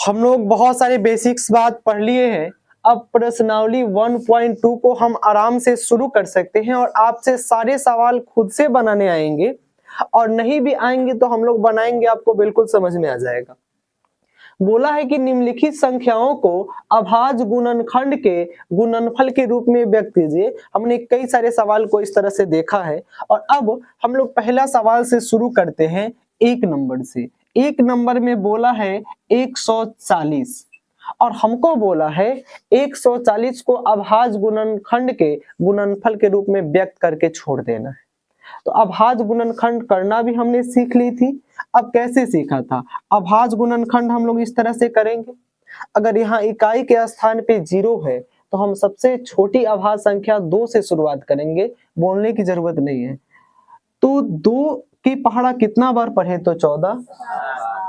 हम लोग बहुत सारे बेसिक्स बात पढ़ लिए हैं। अब प्रश्नावली 1.2 को हम आराम से शुरू कर सकते हैं और आपसे सारे सवाल खुद से बनाने आएंगे, और नहीं भी आएंगे तो हम लोग बनाएंगे, आपको बिल्कुल समझ में आ जाएगा। बोला है कि निम्नलिखित संख्याओं को अभाज्य गुणनखंड के गुणनफल के रूप में व्यक्त कीजिए। हमने कई सारे सवाल को इस तरह से देखा है, और अब हम लोग पहला सवाल से शुरू करते हैं, 1 नंबर से। 1 नंबर में बोला है 140, और हमको बोला है 140 को अभाज्य गुणनखंड के गुणनफल के रूप में व्यक्त करके छोड़ देना है। तो अभाज्य गुणनखंड करना भी हमने सीख ली थी। अब कैसे सीखा था? अभाज्य गुणनखंड हम लोग इस तरह से करेंगे, अगर यहाँ इकाई के स्थान पे 0 है तो हम सबसे छोटी अभाज्य संख्या 2 से शुरुआत करेंगे, बोलने की जरूरत नहीं है। तो 2 की पहाड़ा कितना बार पढ़े? तो 14,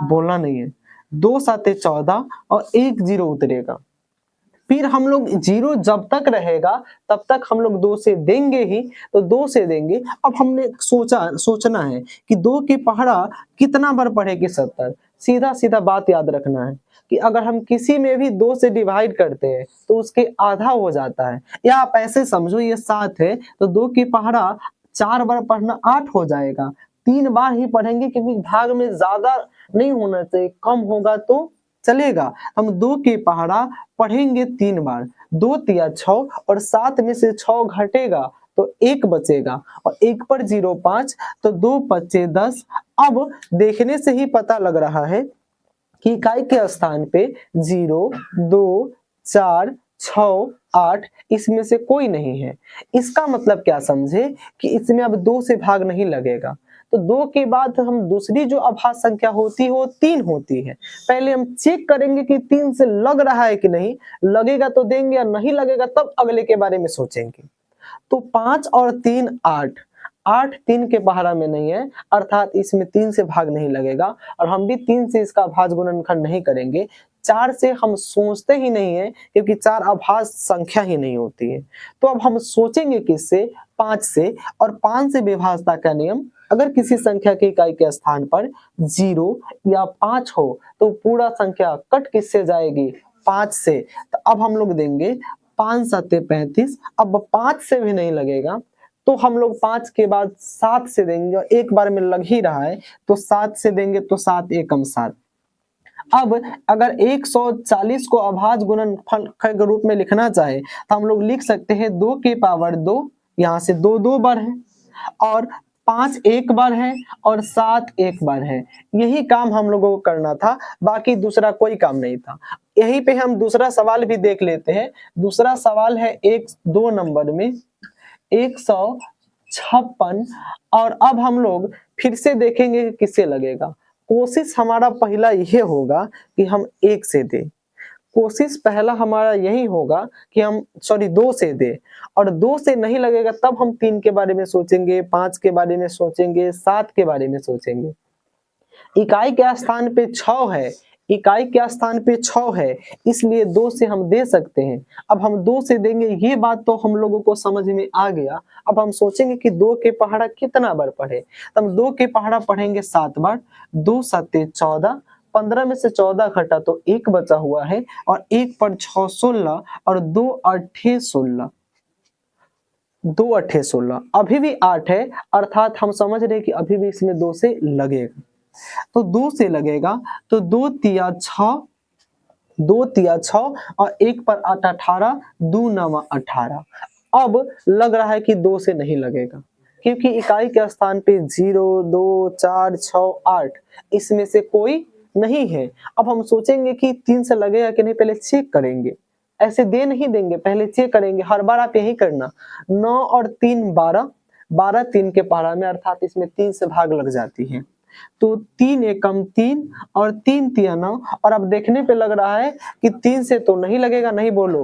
बोलना नहीं है। 2 साते 14 और 1 0 उतरेगा। फिर हम लोग 0 जब तक रहेगा तब तक हम लोग 2 से देंगे ही, तो 2 से देंगे। अब हमने सोचना है कि 2 की पहाड़ा कितना बार पढ़ेगी? 70। सीधा सीधा बात याद रखना है कि अगर हम किसी में भी 2 से डिवाइड करते हैं तो उसके आधा हो जाता है, या आप ऐसे समझो ये 7 है तो 2 की पहाड़ा 4 बार पढ़ना 8 हो जाएगा। 3 बार ही पढ़ेंगे क्योंकि भाग में ज्यादा नहीं होना चाहिए, कम होगा तो चलेगा। हम 2 की पहाड़ा पढ़ेंगे 3 बार। 2 तिया 6 और 7 में से 6 घटेगा तो 1 बचेगा, और 1 पर 0 5, तो 2 पच्चे 10। अब देखने से ही पता लग रहा है कि इकाई के स्थान पे 0 2 4 6 8 इसमें से कोई नहीं है। इसका मतलब क्या समझे कि इसमें अब 2 से भाग नहीं लगेगा। तो 2 के बाद हम दूसरी जो अभाज्य संख्या होती है वो 3 होती है। पहले हम चेक करेंगे कि 3 से लग रहा है कि नहीं, लगेगा तो देंगे, और नहीं लगेगा तब अगले के बारे में सोचेंगे। तो 5 और 3 8, 8 3 के पहाड़ा में नहीं है, अर्थात इसमें 3 से भाग नहीं लगेगा, और हम भी 3 से इसका अभाज्य गुणनखंड नहीं करेंगे। 4 से हम सोचते ही नहीं है क्योंकि 4 अभाज्य संख्या ही नहीं होती है। तो अब हम सोचेंगे किससे? 5 से, और 5 से विभाज्यता का नियम, अगर किसी संख्या की इकाई के स्थान पर 0 या 5 हो तो पूरा संख्या कट किससे जाएगी? 5 से। तो अब हम लोग देंगे 5 सत्ते 35। अब 5 से भी नहीं लगेगा तो हम लोग 5 के बाद 7 से देंगे, और एक बार में लग ही रहा है तो 7 से देंगे, तो 7 एकम 7। अब अगर 140 को अभाज्य गुणनफल के रूप में लिखना चाहे तो हम लोग लिख सकते हैं 2 की पावर 2, यहाँ से 2 2 बार है, और 5 एक बार है, और 7 एक बार है। यही काम हम लोगों को करना था, बाकी दूसरा कोई काम नहीं था। यहीं पे हम दूसरा सवाल भी देख लेते हैं। दूसरा सवाल है 2 नंबर में 156, और अब हम लोग फिर से देखेंगे कि किससे लगेगा। कोशिश हमारा पहला यह होगा कि हम 1 से दें, कोशिश पहला हमारा यही होगा कि हम 2 से दे, और 2 से नहीं लगेगा तब हम 3 के बारे में सोचेंगे, 5 के बारे में सोचेंगे, 7 के बारे में सोचेंगे। इकाई के स्थान पे 6 है, इकाई के स्थान पे 6 है, इसलिए 2 से हम दे सकते हैं। अब हम 2 से देंगे, ये बात तो हम लोगों को समझ में आ गया। अब हम सोचेंगे कि 2 के पहाड़ा कितना बार पढ़े, तो हम 2 के पहाड़ा पढ़ेंगे 7 बार। 2 सत्ते 14, 15 में से 14 घटा तो 1 बचा हुआ है, और 1 पर 6 16, और 2 अट्ठे 16, 2 अट्ठे 16, अभी भी 8 है, अर्थात हम समझ रहे हैं कि अभी भी इसमें 2 से लगेगा। तो 2 से लगेगा तो 2 तिया 6, 2 तिया 6, और 1 पर 8 18, 2 नवा 18। अब लग रहा है कि 2 से नहीं लगेगा क्योंकि इकाई के स्थान पे 0 2 4 6 8 इसमें से कोई नहीं है। अब हम सोचेंगे कि 3 से लगेगा कि नहीं, पहले चेक करेंगे। ऐसे दे नहीं देंगे, पहले चेक करेंगे। हर बार आप यही करना। 9 और 3 12, 12 3 के पहाड़ा में, अर्थात इसमें 3 से भाग लग जाती है। तो 3 एकम 3, और 3 तिया 9, और अब देखने पे लग रहा है कि 3 से तो नहीं लगेगा, नहीं बोलो,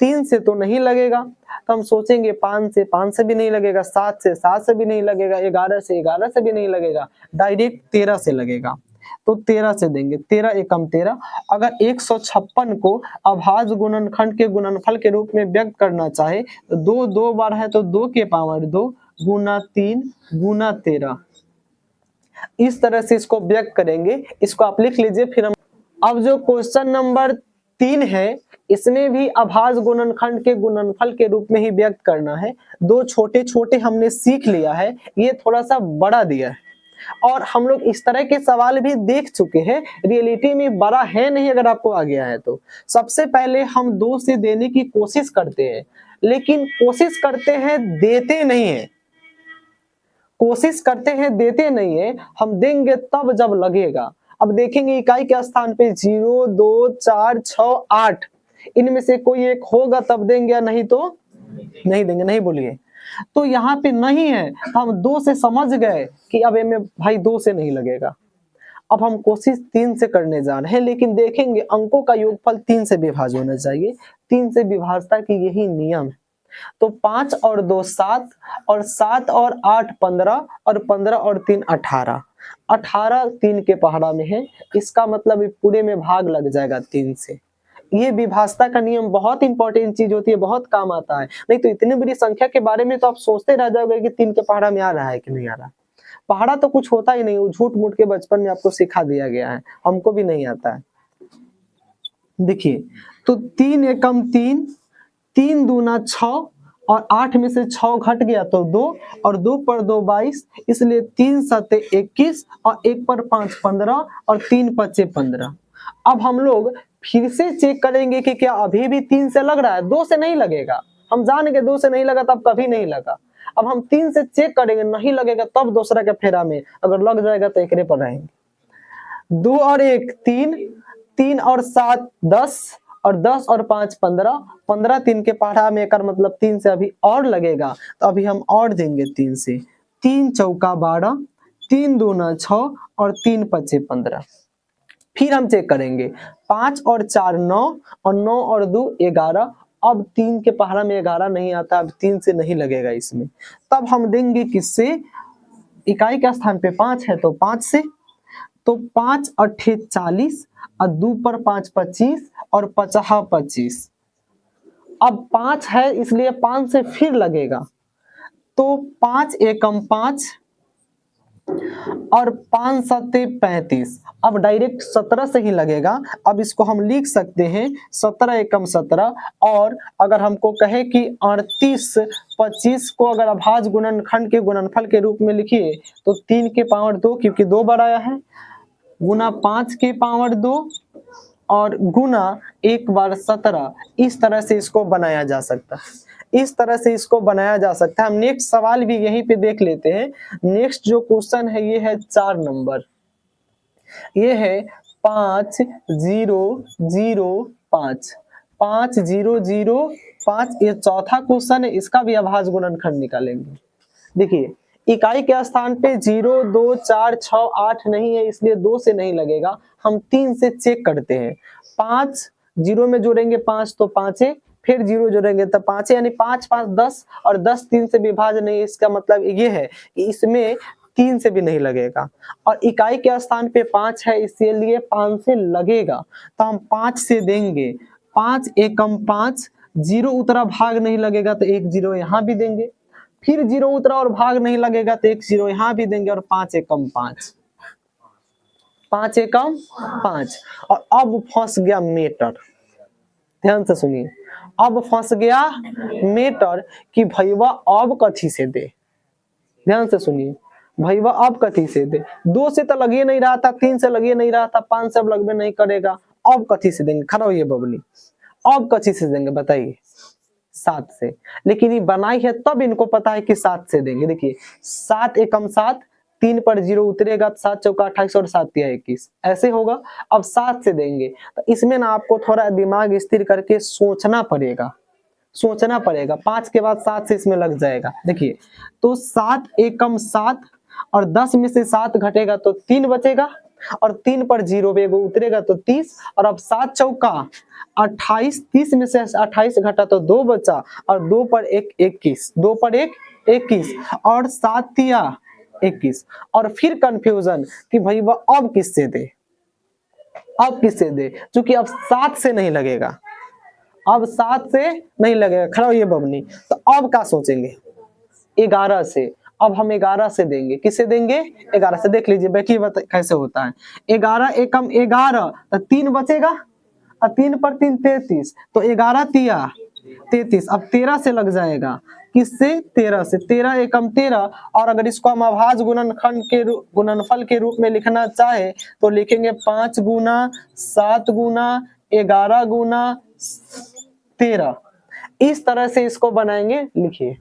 3 से तो नहीं लगेगा। तो हम सोचेंगे 5 से भी नहीं लगेगा, 7 से भी नहीं लगेगा, 11 से भी नहीं लगेगा, डायरेक्ट 13 से लगेगा। तो 13 से देंगे, 13 एकम 13। अगर 156 को अभाज्य गुणनखंड के गुणनफल के रूप में व्यक्त करना चाहे तो 2 2 बार है, तो 2 के पावर 2 गुना 3 गुना 13, इस तरह से इसको व्यक्त करेंगे। इसको आप लिख लीजिए, फिर हम अब जो क्वेश्चन नंबर 3 है, इसमें भी अभाज्य गुणनखंड के गुणनफल के रूप में ही व्यक्त करना है। दो छोटे छोटे हमने सीख लिया है, ये थोड़ा सा बड़ा दिया है और हम लोग इस तरह के सवाल भी देख चुके हैं। रियलिटी में बड़ा है नहीं, अगर आपको आ गया है तो। सबसे पहले हम 2 से देने की कोशिश करते हैं, लेकिन कोशिश करते हैं देते नहीं है, कोशिश करते हैं देते नहीं है। हम देंगे तब जब लगेगा। अब देखेंगे इकाई के स्थान पे 0, 2, 4, 6, 8 इनमें से कोई एक होगा तब देंगे, या नहीं तो नहीं देंगे। नहीं बोलिए। तो यहाँ पे नहीं है, हम 2 से समझ गए कि अब इनमें भाई 2 से नहीं लगेगा। अब हम कोशिश 3 से करने जा रहे हैं, लेकिन देखेंगे अंकों का योगफल 3 से विभाज्य होना चाहिए। 3 से विभाज्यता की यही नियम है। तो 5 और 2 7 और 7 और 8 15 और 15 और 3 18। 18 3 के पहाड़ा में है, इसका मतलब पूरे में भाग लग जाएगा 3 से। ये विभाज्यता का नियम बहुत इंपॉर्टेंट चीज होती है, बहुत काम आता है। नहीं तो इतनी बड़ी संख्या के बारे में तो आप सोचते रह जाओगे कि 3 के पहाड़ा में आ रहा है कि नहीं आ रहा। पहाड़ा तो कुछ होता ही नहीं, वो झूठ मूठ के बचपन में आपको सिखा दिया गया है, हमको भी नहीं आता है। देखिए, तो 3 एकम 3, 3 दूना 6 और 8 में से 6 घट गया तो 2 और 2 पर 2 22, इसलिए 3 सते 21 और 1 पर 5 15 और 3 पचे 15। अब हम लोग फिर से चेक करेंगे कि क्या अभी भी 3 से लग रहा है। 2 से नहीं लगेगा, हम जान के 2 से नहीं लगा तब कभी नहीं लगा। अब हम 3 से चेक करेंगे, नहीं लगेगा तब दूसरा के फेरा में, अगर लग जाएगा तो एकरे पर रहेंगे। 2 और 1 3, 3 और 7 10 और 10 और 5 15, 15 3 के पहाड़ा में कर मतलब 3 से अभी और लगेगा, तो अभी हम और देंगे 3 से। 3 चौका 12, 3 दूना 6 और 3 पचे 15। फिर हम चेक करेंगे 5 और 4 9 और 9 और 2 11। अब 3 के पहाड़ा में 11 नहीं आता, अब 3 से नहीं लगेगा इसमें। तब हम देंगे किससे? इकाई के स्थान पे 5 है तो 5 से। तो 5 अट्ठे 40 और 2 पर 5 25 और 50 25। अब 5 है इसलिए 5 से फिर लगेगा, तो 5 एकम 5 और 5 सत्ते 35। अब डायरेक्ट 17 से ही लगेगा। अब इसको हम लिख सकते हैं 17 एकम 17। और अगर हमको कहे कि 38 25 को अगर अभाज्य गुणनखंड के गुणनफल के रूप में लिखिए तो 3 के पावर 2, क्योंकि 2 बढ़ाया है, गुना 5 के पावर 2 और गुना 1 बार 17। इस तरह से इसको बनाया जा सकता है, इस तरह से इसको बनाया जा सकता है। हम नेक्स्ट सवाल भी यहीं पे देख लेते हैं। नेक्स्ट जो क्वेश्चन है ये है 4 नंबर, ये है 5 0 0 5 5 0 0 5। ये चौथा क्वेश्चन है, इसका भी अभाज्य गुणनखंड निकालेंगे। देखिए, इकाई के स्थान पे 0 2 4 6 8 नहीं है, इसलिए 2 से नहीं लगेगा। हम 3 से चेक करते हैं। 5 0 में जोड़ेंगे 5 तो 5 है, फिर 0 जोड़ेंगे तो 5 है, यानी 5 5 10 और 10 3 से विभाज्य नहीं। इसका मतलब ये है कि इसमें 3 से भी नहीं लगेगा। और इकाई के स्थान पे 5 है, इसीलिए 5 से लगेगा, तो हम 5 से देंगे। 5 एकम 5, 0 उतरा भाग नहीं लगेगा तो 1 0 यहाँ भी देंगे, फिर 0 उतरा और भाग नहीं लगेगा तो 1 0 यहाँ भी देंगे, और 5 एकम 5, 5 एकम 5। और अब फंस गया मेटर। ध्यान से सुनिए, अब फंस गया मेटर कि भैया अब कथी से दे। ध्यान से सुनिए, भैया अब कथी से दे। 2 से तो लगे नहीं रहा था, 3 से लगे नहीं रहा था, 5 से अब लगभग नहीं करेगा, अब कथी से देंगे? खड़ा होइए बबली, अब कथी से देंगे बताइए? 7 से। लेकिन ये बनाई है तब इनको पता है कि 7 से देंगे। देखिए, 7 एकम 7, 3 पर 0 उतरेगा, 7 चौका 28 और 7 तिया 21, ऐसे होगा। अब 7 से देंगे, तो इसमें ना आपको थोड़ा दिमाग स्थिर करके सोचना पड़ेगा, सोचना पड़ेगा। 5 के बाद 7 से इसमें लग जाएगा। देखिए, तो 7 एकम 7 और 10 में से 7 घटेगा तो 3 बचेगा, और 3 पर 0 पे उतरेगा तो 30। और अब 7 चौका 28, 30 में से 28 घटा तो 2 बचा, और 2 पर 1 21, 2 पर 1 21 और 7 तिया 21। और फिर कंफ्यूजन कि भाई वह अब किससे दे, अब किससे दे, क्योंकि अब 7 से नहीं लगेगा, अब 7 से नहीं लगेगा। खड़ा होइए बबनी, तो अब क्या सोचेंगे? 11 से। अब हम 11 से देंगे, किससे देंगे? 11 से। देख लीजिए बैठिए कैसे होता है। 11 एकम 11 तो 3 बचेगा और 3 पर 3 33, तो 11 तिया 33। अब 13 से लग जाएगा, किससे? 13 से। 13 एकम 13, और अगर इसको हम अभाज्य गुणनखंड के गुणनफल के रूप में लिखना चाहे तो लिखेंगे 5 गुना 7 गुना 11 गुना 13। इस तरह से इसको बनाएंगे, लिखिए।